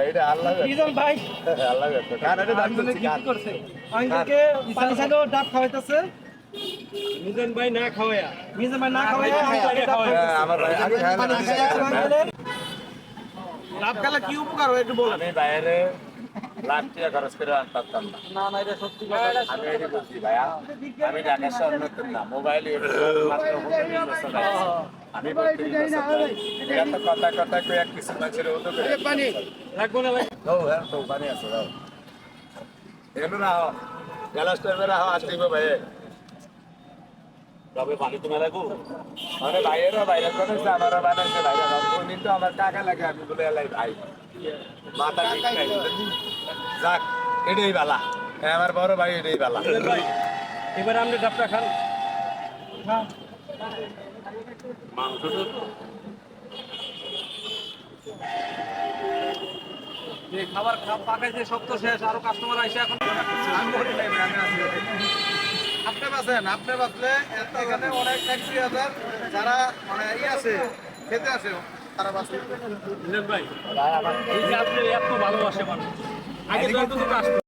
এটা আল্লাহ মিজান ভাই আল্লাহ গান এটা দান করছি গান করছে আঙ্কেলকে পানি ছাড়ো ডাব খাওয়াইতেছে মিজান ভাই না খাওয়ায়া আঙ্কেলকে ডাব খাওয়াইতেছে আমার ভাই আগে পানি খাওয়াইয়া আঙ্কেলের ডাব খেলে কি উপকার হয় একটু বলেন আমি বাইরে লাখ টাকা খরচ করে আনতে পারতাম না না না এটা সত্যি কথা আমি এটি বলছি ভাইয়া আমি ঢাকা শহর নতুন না মোবাইল মাত্র 19 বছর লাগছে। আমি 32 বছর যাই। এরা তো কথা কথা কই এক কিছু মানুষের হতো করে পানি লাগবো না ভাই ও হ্যাঁ তো পানি আছে দাও এনো না গ্লাস টাইমে রাখো আসবে ভাই তবে পানি তো মেলা গো আরে ভাইয়েরা বাইরে করেছে আমারও বানাইছে ভাইরা উনি তো আমার কাকা লাগে আমি বলে এলাই ভাই মাথা ঠিক নাই যাক এটাই বালা আমার বড় ভাই এটাই বালা ভাই এবার আপনি ডাবটা খান মাংস তো যে খাবার পাকাইছে সব তো শেষ আরো কাস্টমার আইসে এখন আপনি বাঁচলে এখানে অনেক ট্যাক্সি আছে যারা মানে আছে খেতে আসে তারা বাঁচলে মিজান ভাই এই যে আপনি এত ভালোবাসে মানুষ আগে তো এত দূর আসতো